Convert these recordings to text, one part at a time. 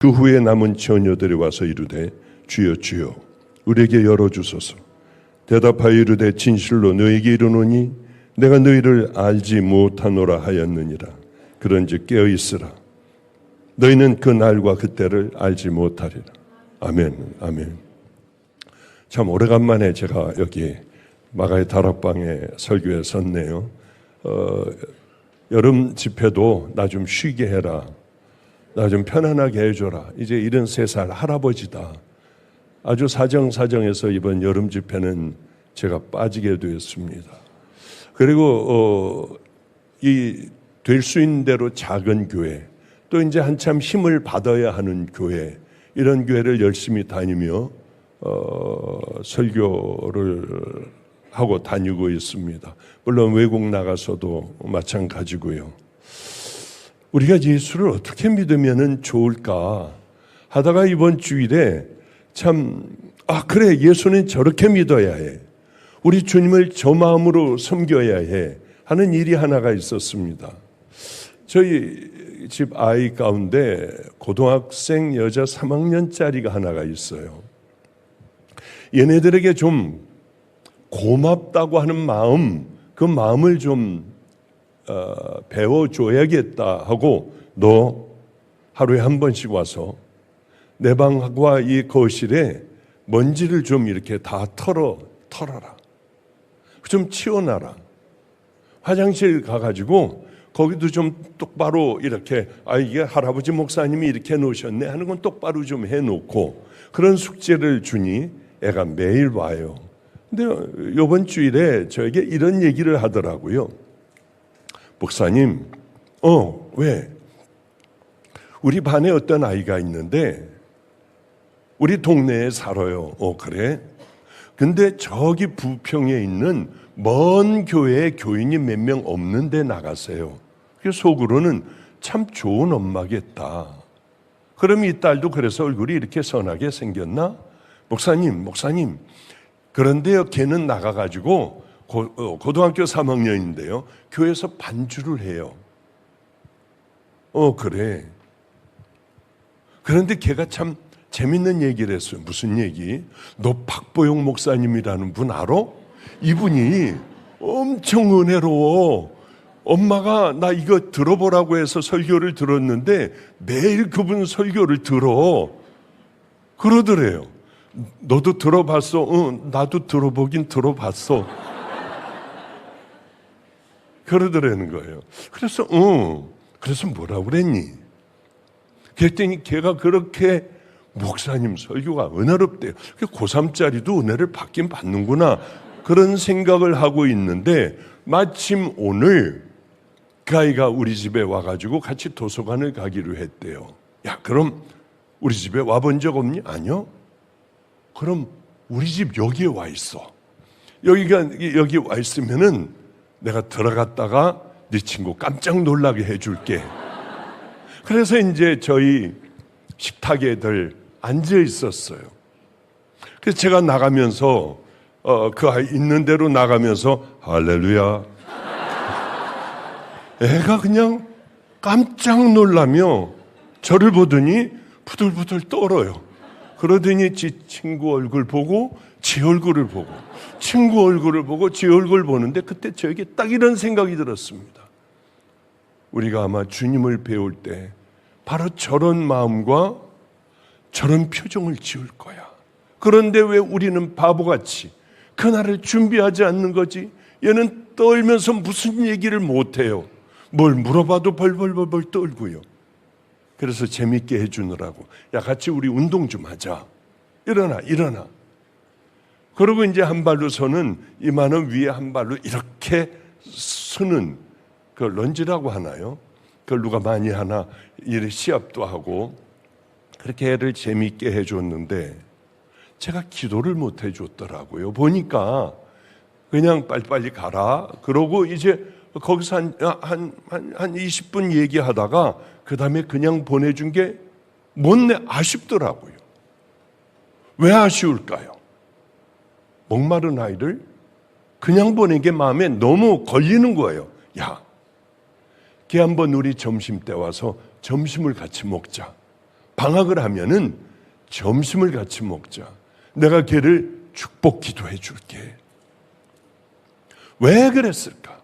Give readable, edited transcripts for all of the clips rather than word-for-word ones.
그 후에 남은 처녀들이 와서 이르되 주여 주여 우리에게 열어주소서. 대답하여 이르되 진실로 너희에게 이르노니 내가 너희를 알지 못하노라 하였느니라. 그런즉 깨어있으라. 너희는 그 날과 그때를 알지 못하리라. 아멘. 아멘. 참 오래간만에 제가 여기 마가의 다락방에 설교에 섰네요. 여름 집회도 나 좀 쉬게 해라. 나 좀 편안하게 해줘라. 이제 73살 할아버지다. 아주 사정사정해서 이번 여름 집회는 제가 빠지게 되었습니다. 그리고 될 수 있는 대로 작은 교회, 또 이제 한참 힘을 받아야 하는 교회, 이런 교회를 열심히 다니며 설교를 하고 다니고 있습니다. 물론 외국 나가서도 마찬가지고요. 우리가 예수를 어떻게 믿으면 좋을까 하다가 이번 주일에 그래, 예수는 저렇게 믿어야 해. 우리 주님을 저 마음으로 섬겨야 해 하는 일이 하나가 있었습니다. 저희 집 아이 가운데 고등학생 여자 3학년짜리가 하나가 있어요. 얘네들에게 좀 고맙다고 하는 마음, 그 마음을 좀 배워줘야겠다 하고, 너 하루에 한 번씩 와서 내 방과 이 거실에 먼지를 좀 이렇게 다 털어라. 좀 치워놔라. 화장실 가가지고 거기도 좀 똑바로 이렇게, 이게 할아버지 목사님이 이렇게 해놓으셨네 하는 건 똑바로 좀 해놓고, 그런 숙제를 주니 애가 매일 와요. 근데 이번 주일에 저에게 이런 얘기를 하더라고요. 목사님, 왜? 우리 반에 어떤 아이가 있는데 우리 동네에 살아요. 그래? 근데 저기 부평에 있는 먼 교회에 교인이 몇 명 없는데 나가세요. 속으로는 참 좋은 엄마겠다. 그럼 이 딸도 그래서 얼굴이 이렇게 선하게 생겼나? 목사님. 그런데요, 걔는 나가가지고 고등학교 3학년인데요. 교회에서 반주를 해요. 그래. 그런데 걔가 참 재밌는 얘기를 했어요. 무슨 얘기? 너 박보영 목사님이라는 분 알아? 이분이 엄청 은혜로워. 엄마가 나 이거 들어보라고 해서 설교를 들었는데 매일 그분 설교를 들어. 그러더래요. 너도 들어봤어? 나도 들어보긴 들어봤어. 그러더라는 거예요. 그래서 뭐라고 그랬니? 그랬더니 걔가 그렇게 목사님 설교가 은혜롭대요. 고3짜리도 은혜를 받긴 받는구나. 그런 생각을 하고 있는데, 마침 오늘 그 아이가 우리 집에 와가지고 같이 도서관을 가기로 했대요. 야, 그럼 우리 집에 와본 적 없니? 아니요. 그럼 우리 집 여기에 와 있어. 여기 와 있으면은 내가 들어갔다가 네 친구 깜짝 놀라게 해줄게. 그래서 이제 저희 식탁에들 앉아 있었어요. 그래서 제가 나가면서 그 아이 있는 대로 나가면서 할렐루야. 애가 그냥 깜짝 놀라며 저를 보더니 부들부들 떨어요. 그러더니 지 친구 얼굴 보고 지 얼굴을 보고, 친구 얼굴을 보고 지 얼굴을 보는데, 그때 저에게 딱 이런 생각이 들었습니다. 우리가 아마 주님을 배울 때 바로 저런 마음과 저런 표정을 지을 거야. 그런데 왜 우리는 바보같이 그날을 준비하지 않는 거지? 얘는 떨면서 무슨 얘기를 못해요. 뭘 물어봐도 벌벌벌 떨고요. 그래서 재밌게 해주느라고, 야, 같이 우리 운동 좀 하자. 일어나. 그러고 이제 한 발로 서는, 이마는 위에 한 발로 이렇게 서는, 그 런지라고 하나요? 그걸 누가 많이 하나, 이래 시합도 하고, 그렇게 애를 재밌게 해줬는데, 제가 기도를 못 해줬더라고요. 보니까 그냥 빨리빨리 가라. 그러고 이제 거기서 한 20분 얘기하다가 그 다음에 그냥 보내준 게 못내 아쉽더라고요. 왜 아쉬울까요? 목마른 아이를 그냥 보낸 게 마음에 너무 걸리는 거예요. 야, 걔 한번 우리 점심 때 와서 점심을 같이 먹자. 방학을 하면은 점심을 같이 먹자. 내가 걔를 축복 기도해 줄게. 왜 그랬을까?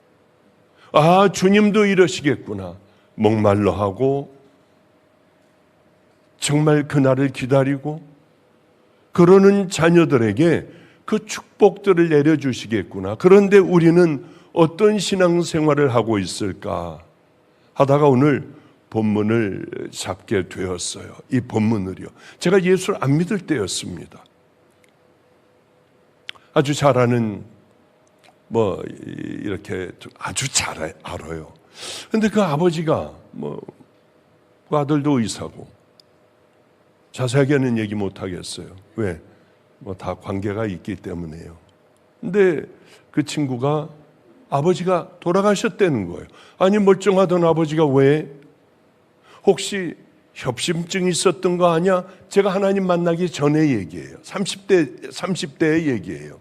아, 주님도 이러시겠구나. 목말라 하고 정말 그날을 기다리고 그러는 자녀들에게 그 축복들을 내려주시겠구나. 그런데 우리는 어떤 신앙생활을 하고 있을까 하다가 오늘 본문을 잡게 되었어요. 이 본문을요. 제가 예수를 안 믿을 때였습니다. 아주 잘 아는 이렇게 아주 잘 알아요. 근데 그 아버지가 그 아들도 의사고 자세하게는 얘기 못 하겠어요. 왜? 다 관계가 있기 때문에요. 근데 그 친구가 아버지가 돌아가셨다는 거예요. 아니, 멀쩡하던 아버지가 왜? 혹시 협심증이 있었던 거 아니야? 제가 하나님 만나기 전에 얘기예요. 30대의 얘기예요.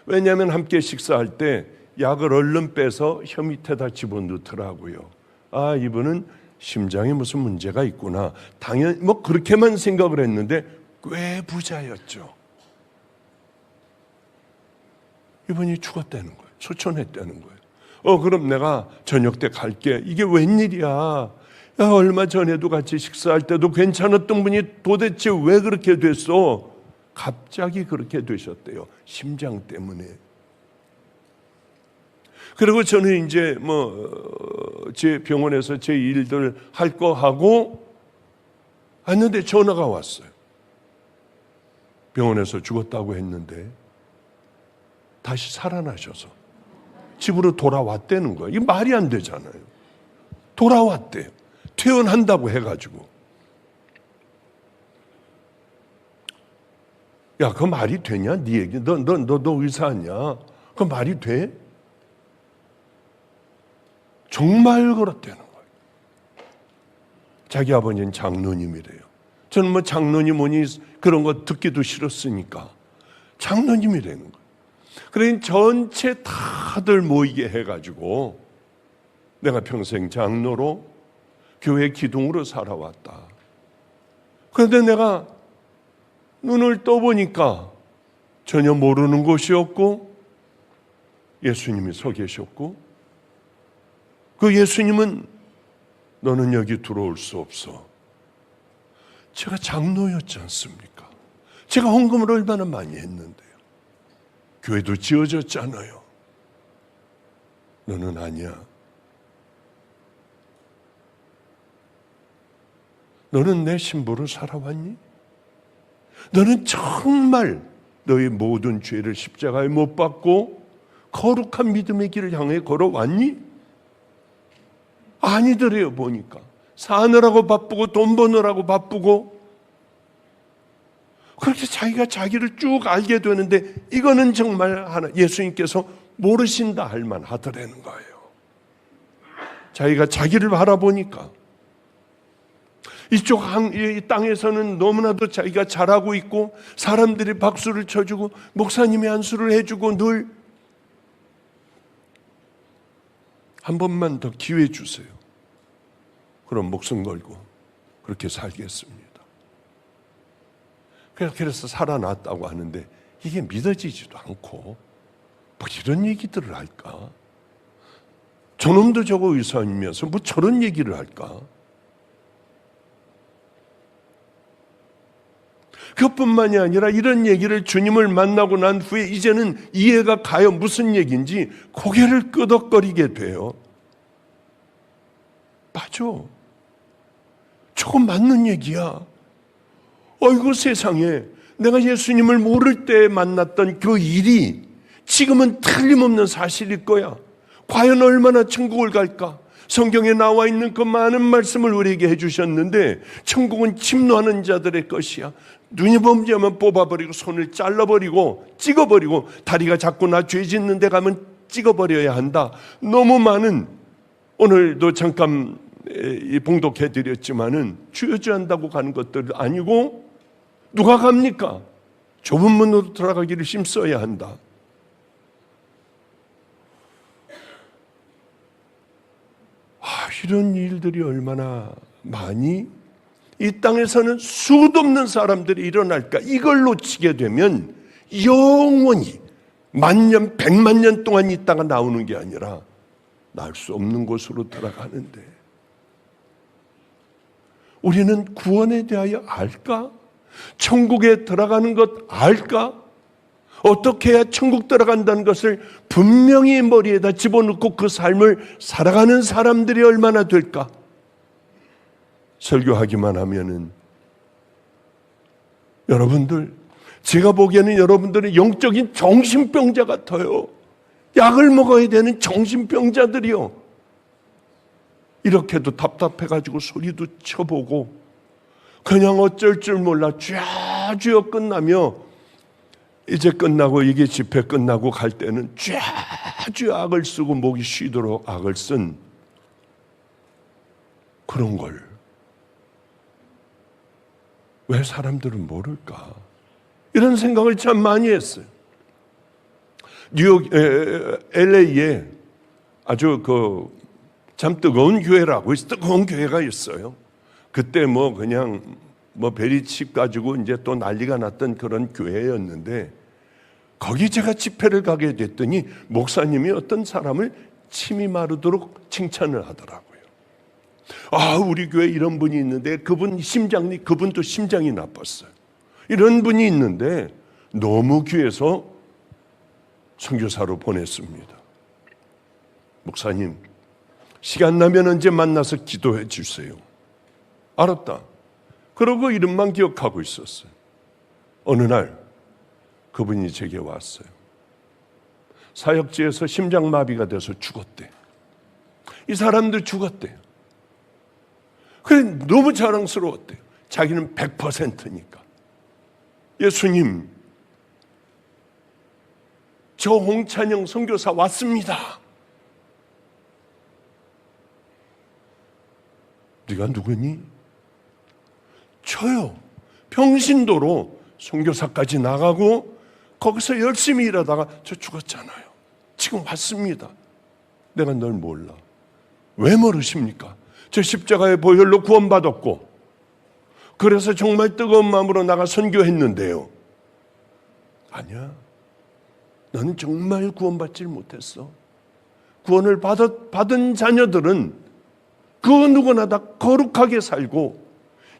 왜냐하면 함께 식사할 때 약을 얼른 빼서 혀 밑에다 집어넣더라고요. 아, 이분은 심장에 무슨 문제가 있구나. 당연히 그렇게만 생각을 했는데 꽤 부자였죠. 이분이 죽었다는 거예요. 소천했다는 거예요. 그럼 내가 저녁 때 갈게. 이게 웬일이야. 야, 얼마 전에도 같이 식사할 때도 괜찮았던 분이 도대체 왜 그렇게 됐어? 갑자기 그렇게 되셨대요. 심장 때문에. 그리고 저는 이제 제 병원에서 제 일들 할 거 하고 왔는데 전화가 왔어요. 병원에서 죽었다고 했는데 다시 살아나셔서 집으로 돌아왔다는 거예요. 이게 말이 안 되잖아요. 돌아왔대요. 퇴원한다고 해가지고. 야, 그 말이 되냐? 네 얘기. 너 의사 아니야? 그 말이 돼? 정말 그렇다는 거예요. 자기 아버지는 장로님이래요. 저는 장로님 뭐니 그런 거 듣기도 싫었으니까 장로님이라는 거예요. 그러니 전체 다들 모이게 해가지고 내가 평생 장로로 교회 기둥으로 살아왔다. 그런데 내가 눈을 떠보니까 전혀 모르는 곳이었고 예수님이 서 계셨고 그 예수님은 너는 여기 들어올 수 없어. 제가 장로였지 않습니까? 제가 헌금을 얼마나 많이 했는데요. 교회도 지어졌잖아요. 너는 아니야. 너는 내 신부로 살아왔니? 너는 정말 너의 모든 죄를 십자가에 못 박고 거룩한 믿음의 길을 향해 걸어왔니? 아니더래요. 보니까 사느라고 바쁘고 돈 버느라고 바쁘고 그렇게 자기가 자기를 쭉 알게 되는데 이거는 정말 예수님께서 모르신다 할 만하더라는 거예요. 자기가 자기를 바라보니까 이쪽 이 땅에서는 너무나도 자기가 잘하고 있고 사람들이 박수를 쳐주고 목사님이 안수를 해주고 늘 한 번만 더 기회 주세요. 그럼 목숨 걸고 그렇게 살겠습니다. 그래서 살아났다고 하는데 이게 믿어지지도 않고 이런 얘기들을 할까? 저놈도 저거 의사이면서 저런 얘기를 할까? 그것뿐만이 아니라 이런 얘기를 주님을 만나고 난 후에 이제는 이해가 가요. 무슨 얘기인지 고개를 끄덕거리게 돼요. 맞아. 저거 맞는 얘기야. 어이구 세상에 내가 예수님을 모를 때 만났던 그 일이 지금은 틀림없는 사실일 거야. 과연 얼마나 천국을 갈까? 성경에 나와 있는 그 많은 말씀을 우리에게 해주셨는데 천국은 침노하는 자들의 것이야. 눈이 범죄하면 뽑아버리고 손을 잘라버리고 찍어버리고 다리가 자꾸 나 죄 짓는 데 가면 찍어버려야 한다. 너무 많은 오늘도 잠깐 봉독해드렸지만은 주여주한다고 가는 것들 아니고 누가 갑니까? 좁은 문으로 들어가기를 힘써야 한다. 이런 일들이 얼마나 많이 이 땅에서는 수도 없는 사람들이 일어날까? 이걸 놓치게 되면 영원히 만년, 백만 년 동안 있다가 나오는 게 아니라 나올 수 없는 곳으로 들어가는데, 우리는 구원에 대하여 알까? 천국에 들어가는 것 알까? 어떻게 해야 천국 들어간다는 것을 분명히 머리에다 집어넣고 그 삶을 살아가는 사람들이 얼마나 될까? 설교하기만 하면은 여러분들, 제가 보기에는 여러분들은 영적인 정신병자 같아요. 약을 먹어야 되는 정신병자들이요. 이렇게도 답답해가지고 소리도 쳐보고 그냥 어쩔 줄 몰라 쥐어 끝나며, 이제 끝나고 이게 집회 끝나고 갈 때는 쥐어 악을 쓰고 목이 쉬도록 악을 쓴 그런 걸 왜 사람들은 모를까? 이런 생각을 참 많이 했어요. 뉴욕, LA에 아주 참 뜨거운 교회라고, 뜨거운 교회가 있어요. 그때 그냥 베리칩 가지고 이제 또 난리가 났던 그런 교회였는데, 거기 제가 집회를 가게 됐더니 목사님이 어떤 사람을 침이 마르도록 칭찬을 하더라고요. 아, 우리 교회에 이런 분이 있는데 그분도 심장이 나빴어요. 이런 분이 있는데 너무 귀해서 선교사로 보냈습니다. 목사님, 시간 나면 언제 만나서 기도해 주세요. 알았다. 그러고 이름만 기억하고 있었어요. 어느 날 그분이 제게 왔어요. 사역지에서 심장마비가 돼서 죽었대. 이 사람들 죽었대요. 그래, 너무 자랑스러웠대요. 자기는 100%니까. 예수님, 저 홍찬영 선교사 왔습니다. 네가 누구니? 저요. 평신도로 선교사까지 나가고 거기서 열심히 일하다가 저 죽었잖아요. 지금 왔습니다. 내가 널 몰라. 왜 모르십니까? 저 십자가의 보혈로 구원받았고, 그래서 정말 뜨거운 마음으로 나가 선교했는데요. 아니야. 너는 정말 구원받지 못했어. 구원을 받은 자녀들은 그 누구나 다 거룩하게 살고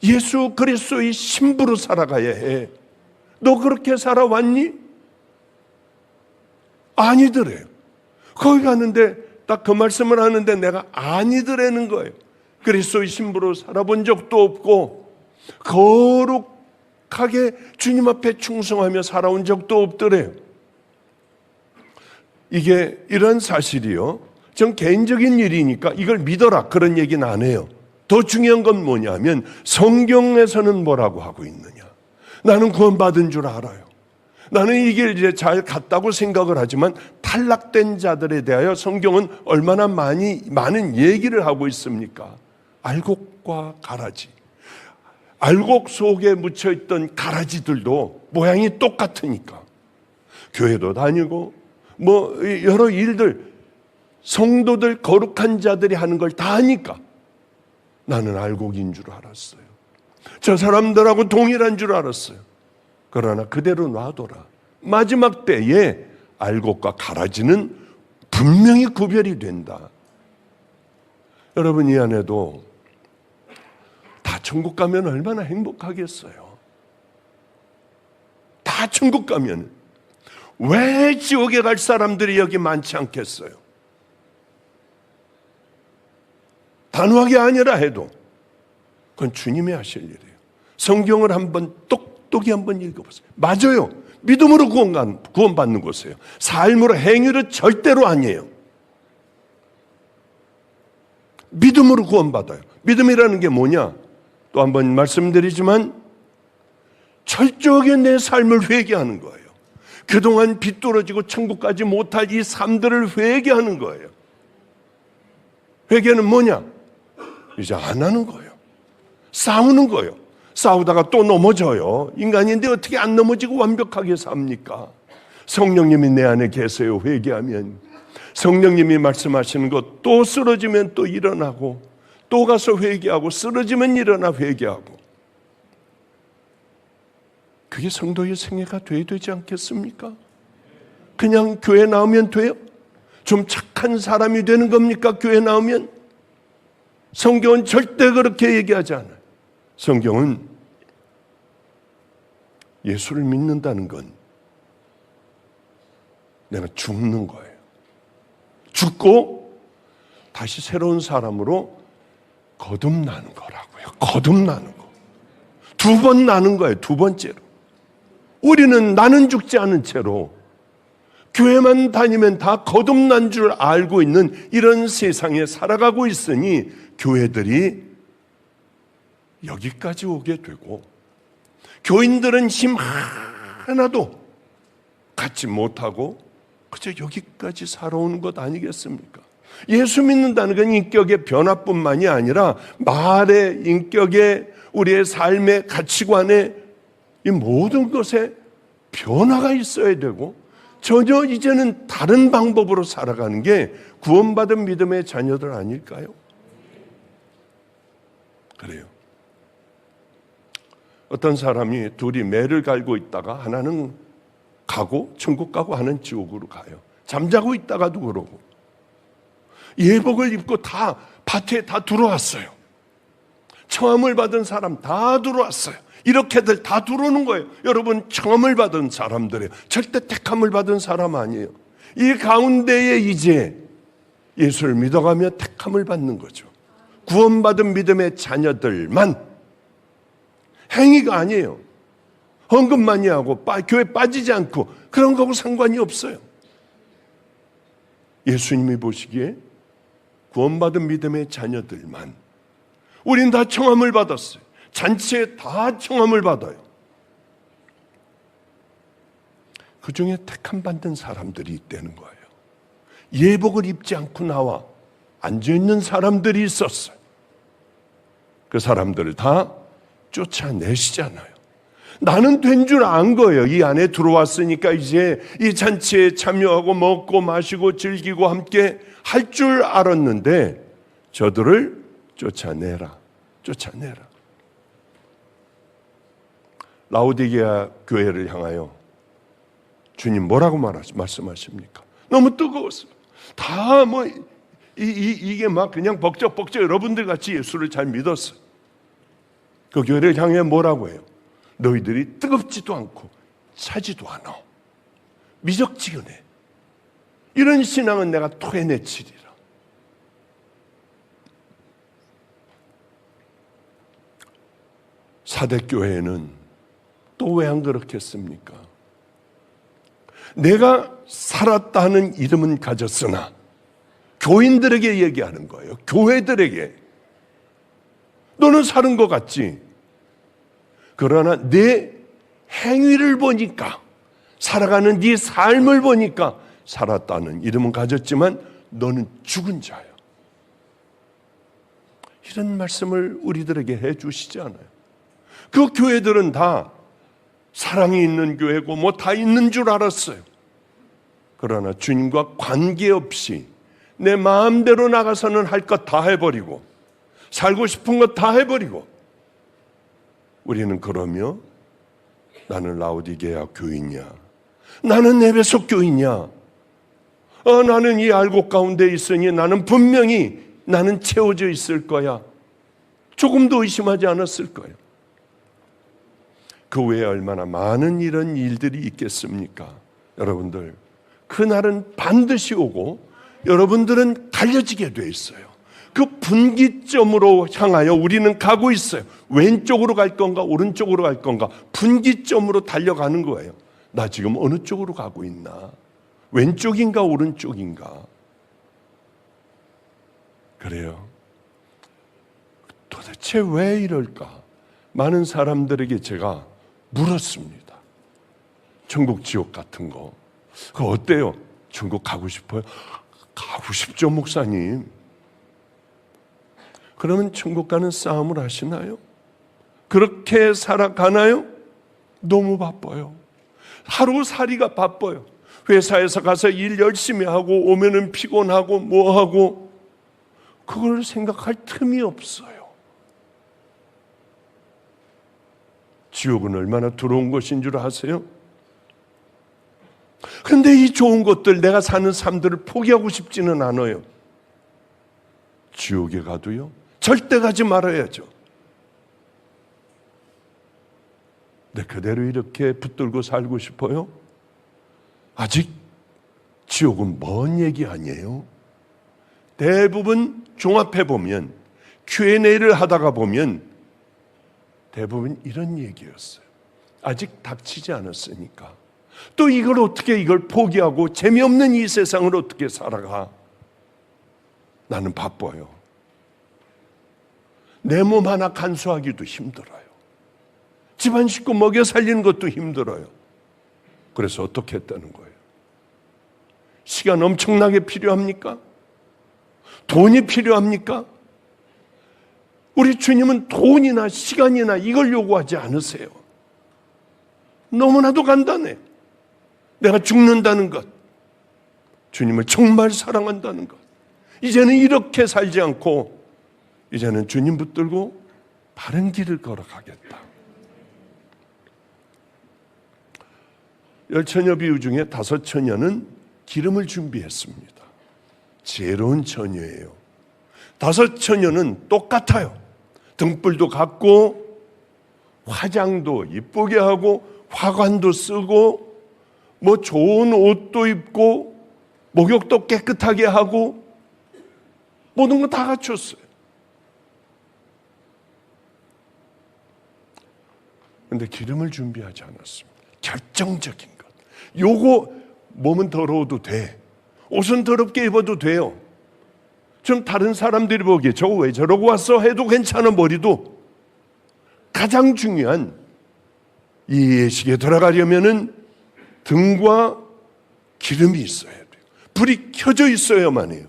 예수 그리스도의 신부로 살아가야 해. 너 그렇게 살아왔니? 아니더래요. 거기 갔는데 딱 그 말씀을 하는데 내가 아니더라는 거예요. 그리스도의 신부로 살아본 적도 없고 거룩하게 주님 앞에 충성하며 살아온 적도 없더래요. 이게 이런 사실이요, 전 개인적인 일이니까 이걸 믿어라 그런 얘기는 안 해요. 더 중요한 건 뭐냐면 성경에서는 뭐라고 하고 있느냐. 나는 구원받은 줄 알아요. 나는 이게 이제 잘 갔다고 생각을 하지만 탈락된 자들에 대하여 성경은 얼마나 많은 얘기를 하고 있습니까? 알곡과 가라지. 알곡 속에 묻혀있던 가라지들도 모양이 똑같으니까. 교회도 다니고 여러 일들, 성도들, 거룩한 자들이 하는 걸 다 하니까 나는 알곡인 줄 알았어요. 저 사람들하고 동일한 줄 알았어요. 그러나 그대로 놔둬라. 마지막 때에 알곡과 가라지는 분명히 구별이 된다. 여러분, 이 안에도 다 천국 가면 얼마나 행복하겠어요. 다 천국 가면 왜 지옥에 갈 사람들이 여기 많지 않겠어요? 단호하게 아니라 해도 그건 주님이 하실 일이에요. 성경을 똑똑히 한번 읽어보세요. 맞아요. 믿음으로 구원받는 곳이에요. 삶으로, 행위로 절대로 아니에요. 믿음으로 구원받아요. 믿음이라는 게 뭐냐? 또 한번 말씀드리지만 철저하게 내 삶을 회개하는 거예요. 그동안 비뚤어지고 천국까지 못할 이 삶들을 회개하는 거예요. 회개는 뭐냐? 이제 안 하는 거예요. 싸우는 거예요. 싸우다가 또 넘어져요. 인간인데 어떻게 안 넘어지고 완벽하게 삽니까? 성령님이 내 안에 계세요. 회개하면 성령님이 말씀하시는 것, 또 쓰러지면 또 일어나고, 또 가서 회개하고, 쓰러지면 일어나 회개하고. 그게 성도의 생애가 돼야 되지 않겠습니까? 그냥 교회 나오면 돼요? 좀 착한 사람이 되는 겁니까? 교회 나오면? 성경은 절대 그렇게 얘기하지 않아요. 성경은 예수를 믿는다는 건 내가 죽는 거예요. 죽고 다시 새로운 사람으로 거듭나는 거라고요. 거듭나는 거. 2번 나는 거예요. 2번째로. 우리는 나는 죽지 않은 채로 교회만 다니면 다 거듭난 줄 알고 있는 이런 세상에 살아가고 있으니 교회들이 여기까지 오게 되고 교인들은 힘 하나도 갖지 못하고 그저 여기까지 살아오는 것 아니겠습니까? 예수 믿는다는 건 인격의 변화뿐만이 아니라 말의 인격의 우리의 삶의 가치관에 이 모든 것에 변화가 있어야 되고 전혀 이제는 다른 방법으로 살아가는 게 구원받은 믿음의 자녀들 아닐까요? 그래요. 어떤 사람이 둘이 매를 갈고 있다가 하나는 가고 천국 가고 하나는 지옥으로 가요. 잠자고 있다가도 그러고 예복을 입고 다 밭에 다 들어왔어요. 청함을 받은 사람 다 들어왔어요. 이렇게들 다 들어오는 거예요. 여러분 청함을 받은 사람들이에요. 절대 택함을 받은 사람 아니에요. 이 가운데에 이제 예수를 믿어가며 택함을 받는 거죠. 구원받은 믿음의 자녀들만 행위가 아니에요. 헌금 많이 하고 교회 빠지지 않고 그런 거하고 상관이 없어요. 예수님이 보시기에 구원받은 믿음의 자녀들만 우린 다 청함을 받았어요. 잔치에 다 청함을 받아요. 그 중에 택함 받는 사람들이 있다는 거예요. 예복을 입지 않고 나와 앉아있는 사람들이 있었어요. 그 사람들을 다 쫓아내시잖아요. 나는 된 줄 안 거예요. 이 안에 들어왔으니까 이제 이 잔치에 참여하고 먹고 마시고 즐기고 함께 할 줄 알았는데 저들을 쫓아내라. 쫓아내라. 라오디게아 교회를 향하여 주님 뭐라고 말씀하십니까? 너무 뜨거웠어요. 다 이게 막 그냥 벅적벅적 여러분들 같이 예수를 잘 믿었어요. 그 교회를 향해 뭐라고 해요? 너희들이 뜨겁지도 않고 차지도 않아. 미적지근해. 이런 신앙은 내가 토해내치리라. 사대교회는 또 왜 안 그렇겠습니까? 내가 살았다는 이름은 가졌으나 교인들에게 얘기하는 거예요. 교회들에게. 너는 사는 것 같지? 그러나 내 행위를 보니까 살아가는 네 삶을 보니까 살았다는 이름은 가졌지만 너는 죽은 자야. 이런 말씀을 우리들에게 해 주시지 않아요. 그 교회들은 다 사랑이 있는 교회고 뭐 다 있는 줄 알았어요. 그러나 주님과 관계없이 내 마음대로 나가서는 할 것 다 해버리고 살고 싶은 것 다 해버리고 우리는 그러며 나는 라오디게아 교인이야. 나는 에베소 교인이야. 나는 이 알곡 가운데 있으니 나는 분명히 나는 채워져 있을 거야. 조금도 의심하지 않았을 거예요. 그 외에 얼마나 많은 이런 일들이 있겠습니까? 여러분들, 그날은 반드시 오고 여러분들은 달려지게 돼 있어요. 그 분기점으로 향하여 우리는 가고 있어요. 왼쪽으로 갈 건가 오른쪽으로 갈 건가 분기점으로 달려가는 거예요. 나 지금 어느 쪽으로 가고 있나? 왼쪽인가 오른쪽인가? 그래요. 도대체 왜 이럴까? 많은 사람들에게 제가 물었습니다. 천국 지옥 같은 거 그거 어때요? 천국 가고 싶어요? 가고 싶죠, 목사님. 그러면 천국 가는 싸움을 하시나요? 그렇게 살아가나요? 너무 바빠요. 하루살이가 바빠요. 회사에서 가서 일 열심히 하고 오면은 피곤하고 뭐하고 그걸 생각할 틈이 없어요. 지옥은 얼마나 두려운 것인 줄 아세요? 그런데 이 좋은 것들, 내가 사는 삶들을 포기하고 싶지는 않아요. 지옥에 가도요, 절대 가지 말아야죠. 내 그대로 이렇게 붙들고 살고 싶어요? 아직 지옥은 먼 얘기 아니에요. 대부분 종합해보면, Q&A를 하다가 보면 대부분 이런 얘기였어요. 아직 닥치지 않았으니까. 또 이걸 포기하고 재미없는 이 세상을 어떻게 살아가? 나는 바빠요. 내 몸 하나 간수하기도 힘들어요. 집안 식구 먹여 살리는 것도 힘들어요. 그래서 어떻게 했다는 거예요? 시간 엄청나게 필요합니까? 돈이 필요합니까? 우리 주님은 돈이나 시간이나 이걸 요구하지 않으세요. 너무나도 간단해. 내가 죽는다는 것, 주님을 정말 사랑한다는 것, 이제는 이렇게 살지 않고 이제는 주님 붙들고 바른 길을 걸어가겠다. 열처녀 비유 중에 5처녀는 기름을 준비했습니다. 지혜로운 처녀예요. 5처녀는 똑같아요. 등불도 갖고 화장도 이쁘게 하고 화관도 쓰고 뭐 좋은 옷도 입고 목욕도 깨끗하게 하고 모든 거 다 갖췄어요. 그런데 기름을 준비하지 않았습니다. 결정적인 것. 요거 몸은 더러워도 돼. 옷은 더럽게 입어도 돼요. 좀 다른 사람들이 보기에 저거 왜 저러고 왔어? 해도 괜찮아. 머리도. 가장 중요한 이 예식에 들어가려면은 등과 기름이 있어야 돼요. 불이 켜져 있어야만 해요.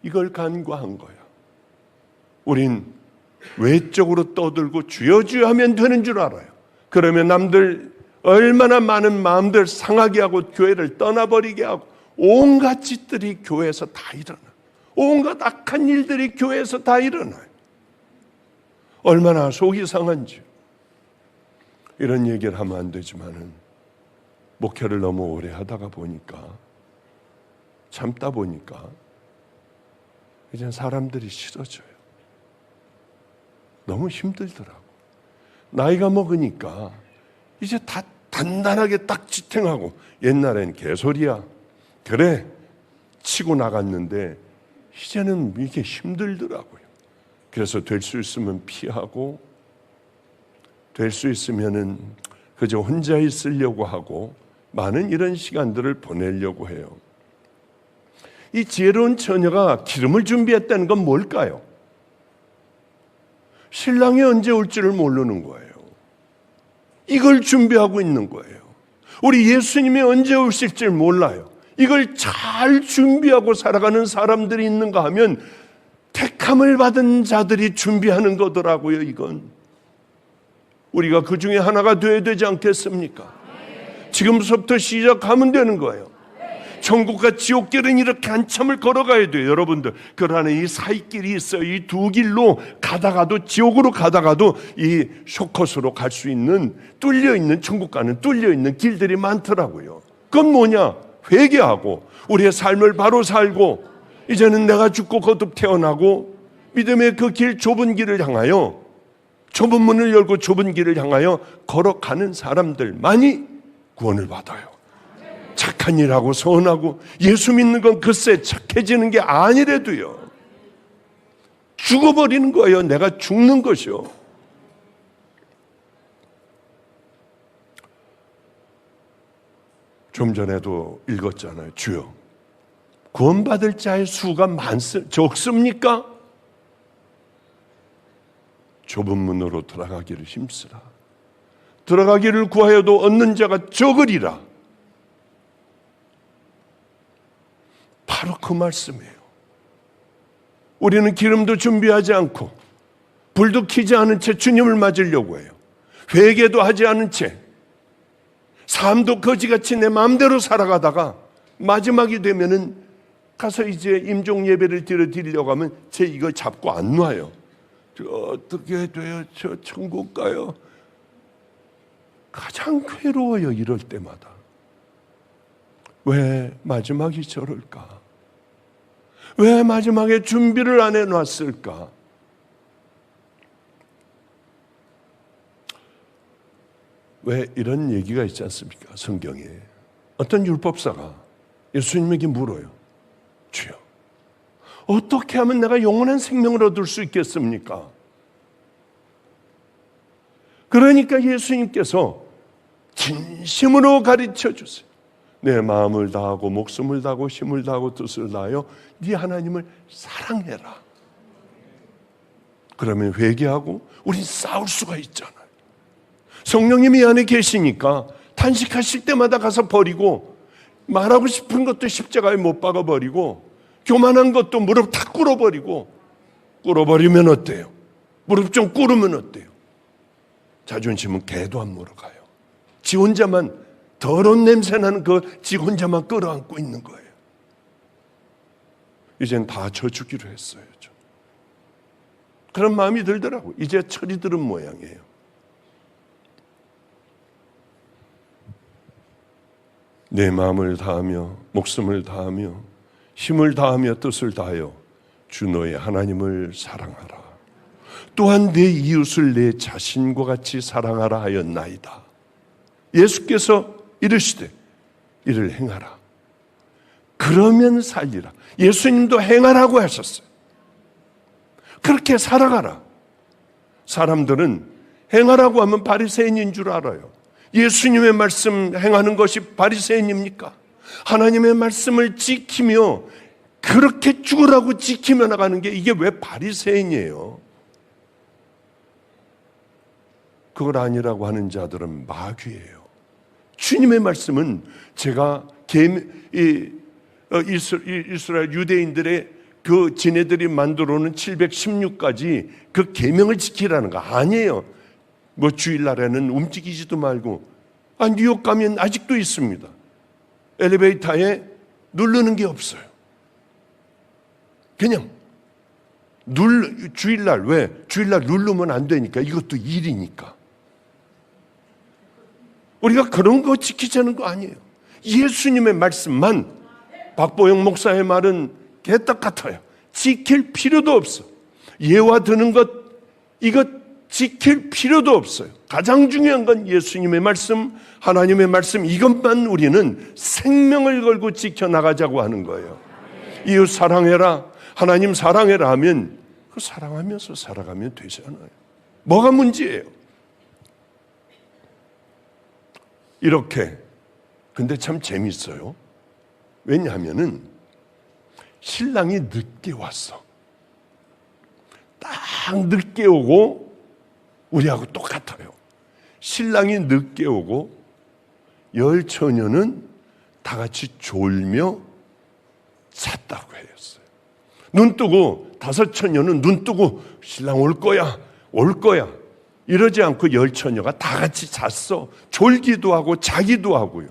이걸 간과한 거야. 우린 외적으로 떠들고 주여 주여 하면 되는 줄 알아요. 그러면 남들 얼마나 많은 마음들 상하게 하고 교회를 떠나버리게 하고 온갖 짓들이 교회에서 다 일어나. 온갖 악한 일들이 교회에서 다 일어나요. 얼마나 속이 상한지. 이런 얘기를 하면 안 되지만은 목회를 너무 오래 하다가 보니까 참다 보니까 이젠 사람들이 싫어져요. 너무 힘들더라고. 나이가 먹으니까 이제 다 단단하게 딱 지탱하고 옛날엔 개소리야. 그래 치고 나갔는데 이제는 이게 힘들더라고요. 그래서 될 수 있으면 피하고 될 수 있으면은 그저 혼자 있으려고 하고 많은 이런 시간들을 보내려고 해요. 이 지혜로운 처녀가 기름을 준비했다는 건 뭘까요? 신랑이 언제 올지를 모르는 거예요. 이걸 준비하고 있는 거예요. 우리 예수님이 언제 오실지 몰라요. 이걸 잘 준비하고 살아가는 사람들이 있는가 하면 택함을 받은 자들이 준비하는 거더라고요. 이건 우리가 그 중에 하나가 되어야 되지 않겠습니까? 지금부터 시작하면 되는 거예요. 천국과 지옥길은 이렇게 한참을 걸어가야 돼요. 여러분들 그 안에 이 사이길이 있어요. 이 두 길로 가다가도 지옥으로 가다가도 이 쇼컷으로 갈 수 있는 뚫려있는 천국과는 뚫려있는 길들이 많더라고요. 그건 뭐냐? 회개하고 우리의 삶을 바로 살고 이제는 내가 죽고 거듭 태어나고 믿음의 그 길 좁은 길을 향하여 좁은 문을 열고 좁은 길을 향하여 걸어가는 사람들만이 구원을 받아요. 착한 일하고 선하고 예수 믿는 건 글쎄 착해지는 게 아니래도요. 죽어버리는 거예요. 내가 죽는 것이요. 좀 전에도 읽었잖아요. 주여 구원받을 자의 수가 적습니까? 좁은 문으로 들어가기를 힘쓰라. 들어가기를 구하여도 얻는 자가 적으리라. 바로 그 말씀이에요. 우리는 기름도 준비하지 않고 불도 켜지 않은 채 주님을 맞으려고 해요. 회개도 하지 않은 채 삶도 거지같이 내 마음대로 살아가다가 마지막이 되면은 가서 이제 임종 예배를 드리려고 하면 제 이걸 잡고 안 놔요. 저 어떻게 돼요? 저 천국 가요? 가장 괴로워요, 이럴 때마다. 왜 마지막이 저럴까? 왜 마지막에 준비를 안 해놨을까? 왜 이런 얘기가 있지 않습니까? 성경에. 어떤 율법사가 예수님에게 물어요. 주여, 어떻게 하면 내가 영원한 생명을 얻을 수 있겠습니까? 그러니까 예수님께서 진심으로 가르쳐 주세요. 내 마음을 다하고 목숨을 다하고 힘을 다하고 뜻을 다하여 네 하나님을 사랑해라. 그러면 회개하고 우린 싸울 수가 있잖아요. 성령님이 안에 계시니까 탄식하실 때마다 가서 버리고, 말하고 싶은 것도 십자가에 못 박아버리고, 교만한 것도 무릎 다 꿇어버리고, 꿇어버리면 어때요? 무릎 좀 꿇으면 어때요? 자존심은 개도 안 물어가요. 지 혼자만, 더러운 냄새나는 지 혼자만 끌어안고 있는 거예요. 이젠 다 져주기로 했어요. 그런 마음이 들더라고요. 이제 철이 들은 모양이에요. 내 마음을 다하며 목숨을 다하며 힘을 다하며 뜻을 다하여 주 너의 하나님을 사랑하라. 또한 내 이웃을 내 자신과 같이 사랑하라 하였나이다. 예수께서 이르시되 이를 행하라. 그러면 살리라. 예수님도 행하라고 하셨어요. 그렇게 살아가라. 사람들은 행하라고 하면 바리새인인 줄 알아요. 예수님의 말씀 행하는 것이 바리새인입니까? 하나님의 말씀을 지키며 그렇게 죽으라고 지키며 나가는 게 이게 왜 바리새인이에요? 그걸 아니라고 하는 자들은 마귀예요. 주님의 말씀은 제가 이스라엘 유대인들의 그 지네들이 만들어 놓은 716가지 그 계명을 지키라는 거 아니에요. 뭐 주일날에는 움직이지도 말고. 뉴욕 가면 아직도 있습니다. 엘리베이터에 누르는 게 없어요. 그냥 주일날, 왜? 주일날 누르면 안 되니까. 이것도 일이니까. 우리가 그런 거 지키자는 거 아니에요. 예수님의 말씀만, 박보영 목사의 말은 개떡 같아요. 지킬 필요도 없어. 예와 드는 것, 이것 지킬 필요도 없어요. 가장 중요한 건 예수님의 말씀, 하나님의 말씀, 이것만 우리는 생명을 걸고 지켜나가자고 하는 거예요. 이웃 사랑해라, 하나님 사랑해라 하면 그 사랑하면서 살아가면 되잖아요. 뭐가 문제예요? 이렇게. 근데 참 재밌어요. 왜냐하면은 신랑이 늦게 왔어. 딱 늦게 오고, 우리하고 똑같아요. 신랑이 늦게 오고 10처녀는 다 같이 졸며 잤다고 했어요. 눈 뜨고 5처녀는 눈 뜨고 신랑 올 거야, 올 거야. 이러지 않고 10처녀가 다 같이 잤어. 졸기도 하고 자기도 하고요.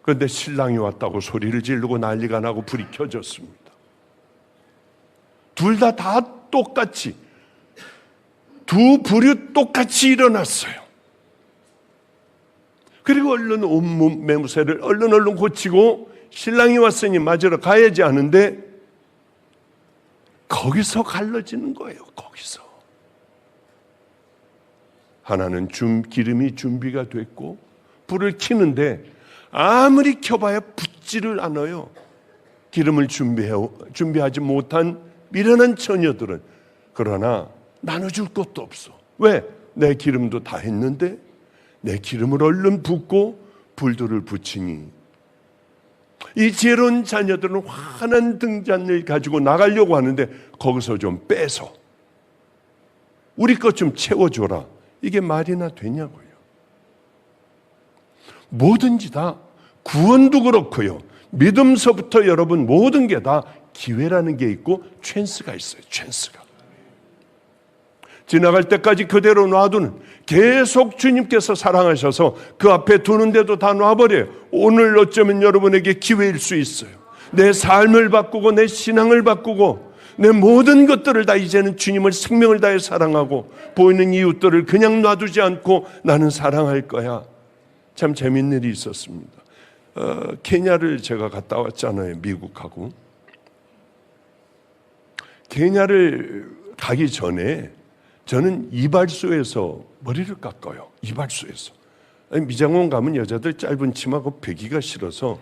그런데 신랑이 왔다고 소리를 지르고 난리가 나고 불이 켜졌습니다. 둘 다 똑같이, 두 부류 똑같이 일어났어요. 그리고 얼른 온몸 매무새를 얼른 고치고 신랑이 왔으니 맞으러 가야지 하는데 거기서 갈라지는 거예요. 거기서. 하나는 기름이 준비가 됐고 불을 켜는데 아무리 켜봐야 붙지를 않아요. 기름을 준비하지 못한 미련한 처녀들은. 그러나 나눠줄 것도 없어. 왜? 내 기름도 다 했는데 내 기름을 얼른 붓고 불들을 붙이니. 이 지혜로운 자녀들은 환한 등잔을 가지고 나가려고 하는데 거기서 좀 빼서 우리 것 좀 채워줘라. 이게 말이나 되냐고요. 뭐든지 다 구원도 그렇고요. 믿음서부터 여러분 모든 게 다 기회라는 게 있고 찬스가 있어요. 찬스가. 지나갈 때까지 그대로 놔두는, 계속 주님께서 사랑하셔서 그 앞에 두는데도 다 놔버려요. 오늘 어쩌면 여러분에게 기회일 수 있어요. 내 삶을 바꾸고 내 신앙을 바꾸고 내 모든 것들을 다 이제는 주님을 생명을 다해 사랑하고 보이는 이웃들을 그냥 놔두지 않고 나는 사랑할 거야. 참 재밌는 일이 있었습니다. 케냐를 제가 갔다 왔잖아요. 미국하고. 케냐를 가기 전에 저는 이발소에서 머리를 깎아요. 이발소에서. 미장원 가면 여자들 짧은 치마고 배기가 싫어서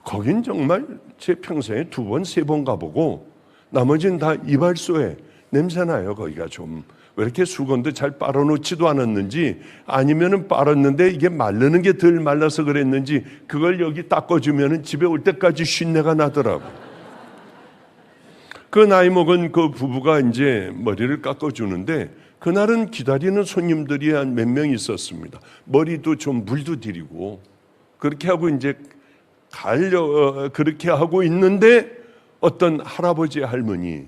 거긴 정말 제 평생에 2번, 3번 가보고 나머지는 다 이발소에 냄새나요. 거기가 좀 왜 이렇게 수건도 잘 빨아놓지도 않았는지 아니면은 빨았는데 이게 마르는 게 덜 말라서 그랬는지 그걸 여기 닦아주면은 집에 올 때까지 쉰내가 나더라고. 그 나이 먹은 그 부부가 이제 머리를 깎아주는데 그날은 기다리는 손님들이 한 몇 명 있었습니다. 머리도 좀 물도 드리고 그렇게 하고 이제 그렇게 하고 있는데 어떤 할아버지 할머니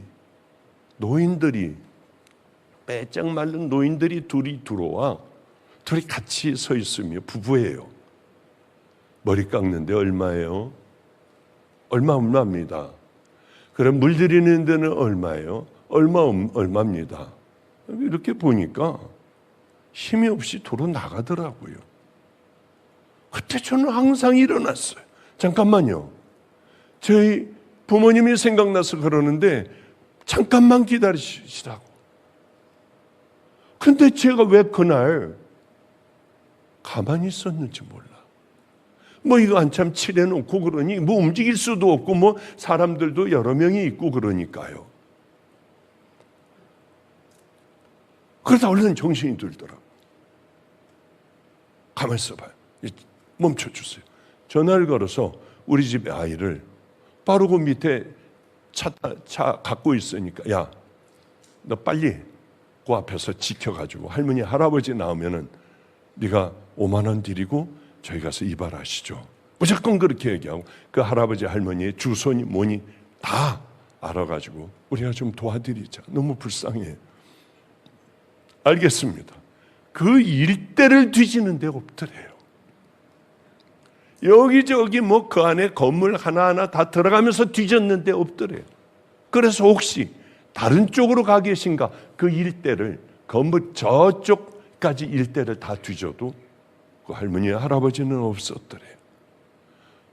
노인들이 빼짝 마른 노인들이 둘이 들어와 둘이 같이 서 있으며 부부예요. 머리 깎는데 얼마예요? 얼마입니다. 그럼 물 들이는 데는 얼마예요? 얼마입니다. 이렇게 보니까 힘이 없이 도로 나가더라고요. 그때 저는 항상 일어났어요. 잠깐만요. 저희 부모님이 생각나서 그러는데 잠깐만 기다리시라고. 근데 제가 왜 그날 가만히 있었는지 몰라. 뭐 이거 한참 칠해놓고 그러니 뭐 움직일 수도 없고 뭐 사람들도 여러 명이 있고 그러니까요. 그러다 얼른 정신이 들더라고. 가만히 있어봐요. 멈춰주세요. 전화를 걸어서 우리 집의 아이를 빠르고 밑에 차 갖고 있으니까 야, 너 빨리 그 앞에서 지켜가지고 할머니 할아버지 나오면은 네가 5만 원 드리고 저희 가서 이발하시죠. 무조건 그렇게 얘기하고 그 할아버지 할머니의 주소니 뭐니 다 알아가지고 우리가 좀 도와드리자. 너무 불쌍해. 알겠습니다. 그 일대를 뒤지는 데 없더래요. 여기저기 뭐 그 안에 건물 하나하나 다 들어가면서 뒤졌는데 없더래요. 그래서 혹시 다른 쪽으로 가 계신가? 그 일대를 건물 저쪽까지 일대를 다 뒤져도 그 할머니 할아버지는 없었더래요.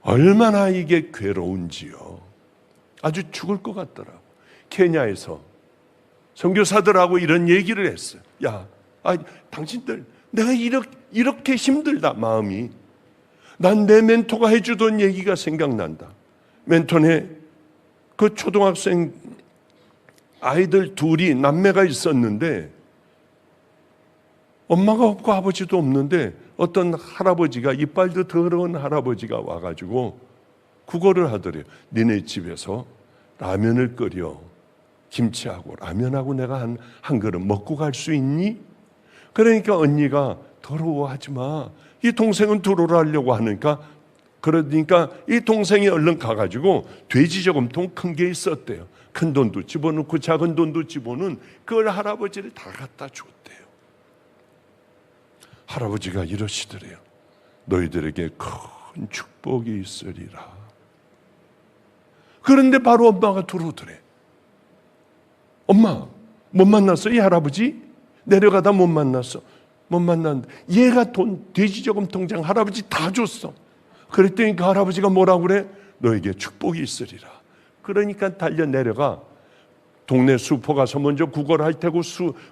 얼마나 이게 괴로운지요. 아주 죽을 것 같더라고. 케냐에서 선교사들하고 이런 얘기를 했어요. 야, 당신들 내가 이렇게 힘들다 마음이. 난 내 멘토가 해주던 얘기가 생각난다. 멘토네 그 초등학생 아이들 둘이 남매가 있었는데 엄마가 없고 아버지도 없는데 어떤 할아버지가 이빨도 더러운 할아버지가 와가지고 구걸을 하더래요. 니네 집에서 라면을 끓여 김치하고 라면하고 내가 한 그릇 먹고 갈 수 있니? 그러니까 언니가 더러워하지 마. 이 동생은 들어오라 하려고 하니까 그러니까 이 동생이 얼른 가가지고 돼지 저금통 큰 게 있었대요. 큰 돈도 집어넣고 작은 돈도 집어넣은 그걸 할아버지를 다 갖다 줬대요. 할아버지가 이러시더래요. 너희들에게 큰 축복이 있으리라. 그런데 바로 엄마가 들어오더래. 엄마 못 만났어? 이 할아버지? 내려가다 못 만났어. 못 만났는데 얘가 돈 돼지 저금통장 할아버지 다 줬어. 그랬더니 그 할아버지가 뭐라고 그래? 너에게 축복이 있으리라. 그러니까 달려 내려가 동네 수포 가서 먼저 구걸할 테고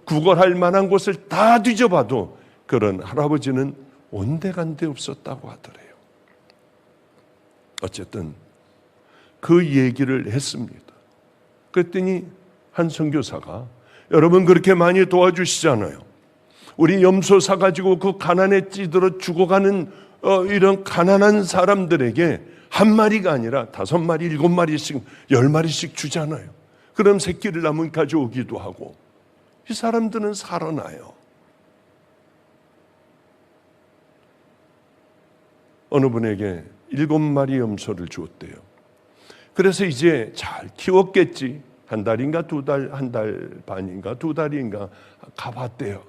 구걸할 만한 곳을 다 뒤져봐도 그런 할아버지는 온데간데 없었다고 하더래요. 어쨌든 그 얘기를 했습니다. 그랬더니 한 선교사가 여러분 그렇게 많이 도와주시잖아요. 우리 염소 사가지고 그 가난에 찌들어 죽어가는 이런 가난한 사람들에게 한 마리가 아니라 5마리, 7마리씩, 10마리씩 주잖아요. 그럼 새끼를 낳으면 가져오기도 하고 이 사람들은 살아나요. 어느 분에게 7마리 염소를 주었대요. 그래서 이제 잘 키웠겠지. 한 달인가 2달, 1달 반인가 2달인가 가봤대요.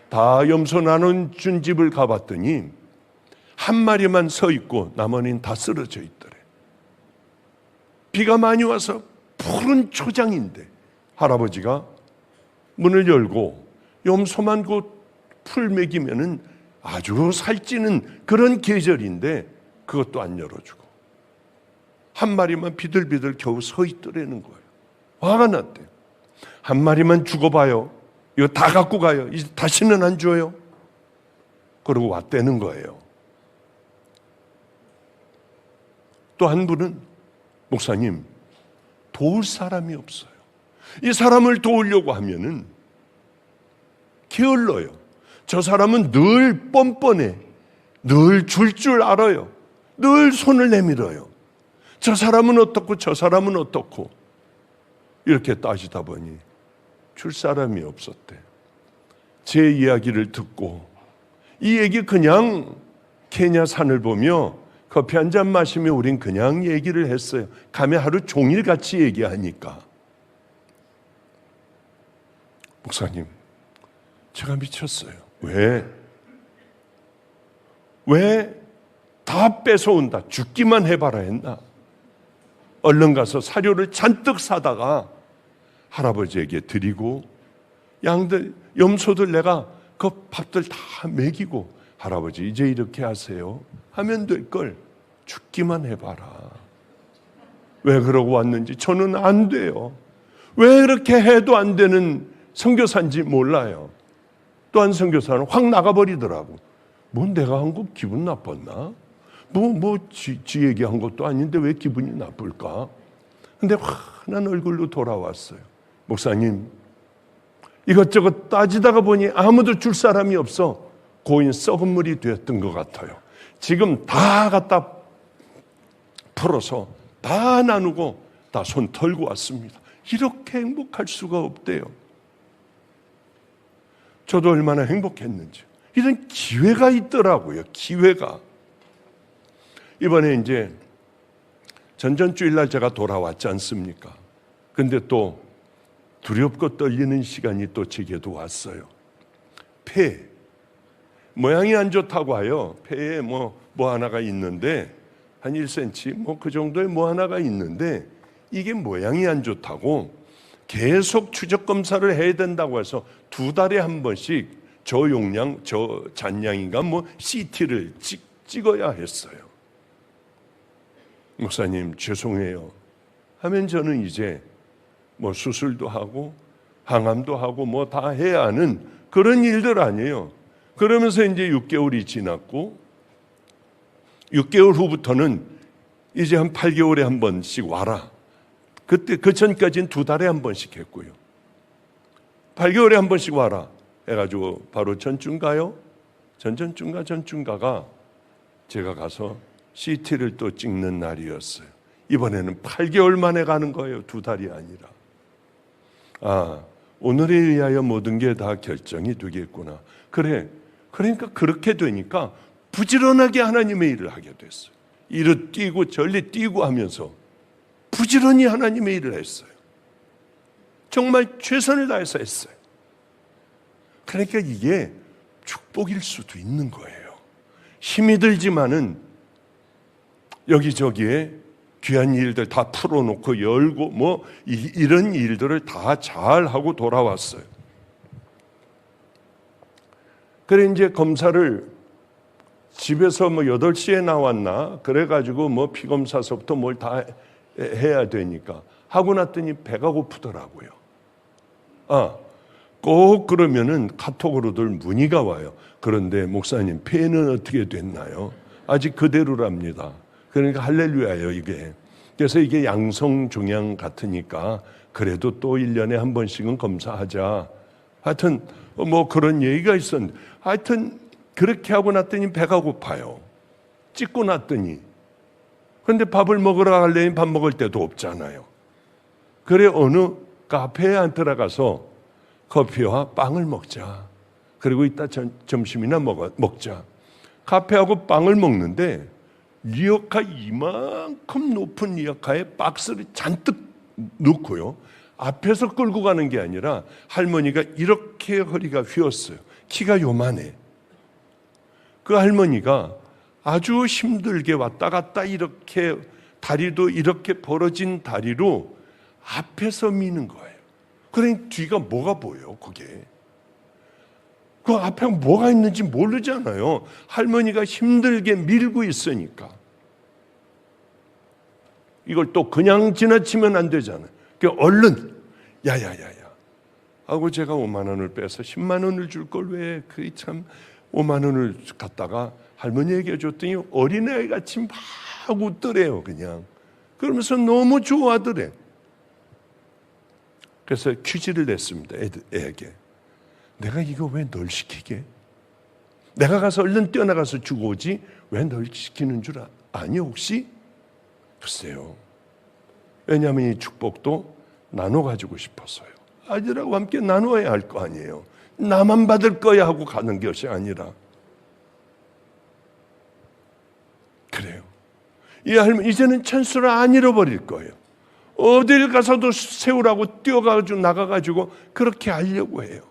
다 염소 나눠준 집을 가봤더니 한 마리만 서 있고 나머지는 다 쓰러져 있더래. 비가 많이 와서 푸른 초장인데 할아버지가 문을 열고 염소만 곧 풀 먹이면은 아주 살찌는 그런 계절인데 그것도 안 열어주고 한 마리만 비들비들 겨우 서 있더라는 거예요. 화가 났대요. 한 마리만 죽어봐요. 이거 다 갖고 가요. 이제 다시는 안 줘요. 그러고 왔다는 거예요. 또 한 분은 목사님, 도울 사람이 없어요. 이 사람을 도우려고 하면은 게을러요. 저 사람은 늘 뻔뻔해. 늘 줄 알아요. 늘 손을 내밀어요. 저 사람은 어떻고 저 사람은 어떻고 이렇게 따지다 보니 줄 사람이 없었대. 제 이야기를 듣고 이 얘기 그냥 케냐 산을 보며 커피 한 잔 마시며 우린 그냥 얘기를 했어요. 가면 하루 종일 같이 얘기하니까. 목사님, 제가 미쳤어요. 왜 다 뺏어온다. 죽기만 해봐라 했나? 얼른 가서 사료를 잔뜩 사다가 할아버지에게 드리고 양들, 염소들 내가 그 밥들 다 먹이고 할아버지 이제 이렇게 하세요. 하면 될 걸 죽기만 해봐라. 왜 그러고 왔는지 저는 안 돼요. 왜 그렇게 해도 안 되는 선교사인지 몰라요. 또 한 선교사는 확 나가버리더라고. 뭐 내가 한 거 기분 나빴나? 지 얘기한 것도 아닌데 왜 기분이 나쁠까? 근데 환한 얼굴로 돌아왔어요. 목사님, 이것저것 따지다가 보니 아무도 줄 사람이 없어 고인 썩은 물이 되었던 것 같아요. 지금 다 갖다 풀어서 다 나누고 다 손 털고 왔습니다. 이렇게 행복할 수가 없대요. 저도 얼마나 행복했는지. 이런 기회가 있더라고요. 기회가. 이번에 이제 전전주일날 제가 돌아왔지 않습니까? 근데 또 두렵고 떨리는 시간이 또 제게도 왔어요. 폐. 모양이 안 좋다고 해요. 폐에 뭐 하나가 있는데 한 1cm 뭐 그 정도의 뭐 하나가 있는데 이게 모양이 안 좋다고 계속 추적 검사를 해야 된다고 해서 2달에 한 번씩 저용량, 저잔량인가 뭐 CT를 찍어야 했어요. 목사님 죄송해요 하면 저는 이제 뭐 수술도 하고 항암도 하고 뭐 다 해야 하는 그런 일들 아니에요. 그러면서 이제 6개월이 지났고 6개월 후부터는 이제 한 8개월에 한 번씩 와라. 그때 그 전까지는 2달에 한 번씩 했고요. 8개월에 한 번씩 와라 해가지고 바로 전주인가요? 전주인가가 제가 가서 CT를 또 찍는 날이었어요. 이번에는 8개월 만에 가는 거예요. 2달이 아니라. 오늘에 의하여 모든 게 다 결정이 되겠구나. 그러니까 그렇게 되니까 부지런하게 하나님의 일을 하게 됐어요. 이리 뛰고 저리 뛰고 하면서 부지런히 하나님의 일을 했어요. 정말 최선을 다해서 했어요. 그러니까 이게 축복일 수도 있는 거예요. 힘이 들지만은 여기저기에 귀한 일들 다 풀어놓고 열고 뭐 이런 일들을 다 잘하고 돌아왔어요. 그래 이제 검사를 집에서 뭐 8시에 나왔나 그래가지고 뭐 피검사서부터 뭘 다 해야 되니까 하고 났더니 배가 고프더라고요. 꼭 그러면은 카톡으로들 문의가 와요. 그런데 목사님 폐는 어떻게 됐나요? 아직 그대로랍니다. 그러니까 할렐루야예요 이게. 그래서 이게 양성 종양 같으니까 그래도 또 1년에 한 번씩은 검사하자. 하여튼 뭐 그런 얘기가 있었는데 하여튼 그렇게 하고 났더니 배가 고파요. 찍고 났더니. 그런데 밥을 먹으러 가려니 밥 먹을 데도 없잖아요. 그래 어느 카페에 안 들어가서 커피와 빵을 먹자. 그리고 이따 점심이나 먹자. 카페하고 빵을 먹는데 리어카 이만큼 높은 리어카에 박스를 잔뜩 넣고요. 앞에서 끌고 가는 게 아니라 할머니가 이렇게 허리가 휘었어요. 키가 요만해. 그 할머니가 아주 힘들게 왔다 갔다 이렇게 다리도 이렇게 벌어진 다리로 앞에서 미는 거예요. 그러니 뒤가 뭐가 보여요, 그게? 그 앞에 뭐가 있는지 모르잖아요. 할머니가 힘들게 밀고 있으니까. 이걸 또 그냥 지나치면 안 되잖아요. 그러니까 얼른 야야야야 하고 제가 5만 원을 빼서 10만 원을 줄 걸 왜 그 참 5만 원을 갖다가 할머니에게 줬더니 어린아이 같이 막 웃더래요. 그냥 그러면서 너무 좋아하더래. 그래서 퀴즈를 냈습니다. 애에게. 내가 이거 왜 널 시키게? 내가 가서 얼른 뛰어나가서 주고 오지 왜 널 시키는 줄 아니 혹시? 글쎄요. 왜냐하면 이 축복도 나눠 가지고 싶었어요. 아이들하고 함께 나누어야 할 거 아니에요. 나만 받을 거야 하고 가는 것이 아니라. 그래요. 이 할머니 이제는 찬스를 안 잃어버릴 거예요. 어딜 가서도 세우라고 뛰어가지고 나가가지고 그렇게 하려고 해요.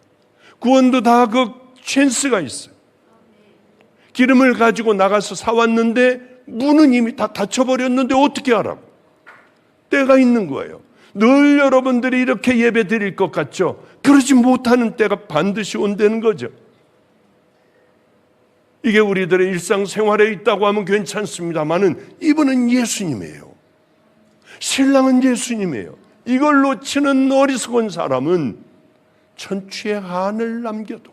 구원도 다 그 찬스가 있어요. 기름을 가지고 나가서 사왔는데 문은 이미 다 닫혀버렸는데 어떻게 하라고? 때가 있는 거예요. 늘 여러분들이 이렇게 예배 드릴 것 같죠? 그러지 못하는 때가 반드시 온다는 거죠. 이게 우리들의 일상생활에 있다고 하면 괜찮습니다만은 이분은 예수님이에요. 신랑은 예수님이에요. 이걸 놓치는 어리석은 사람은 천추의 한을 남겨도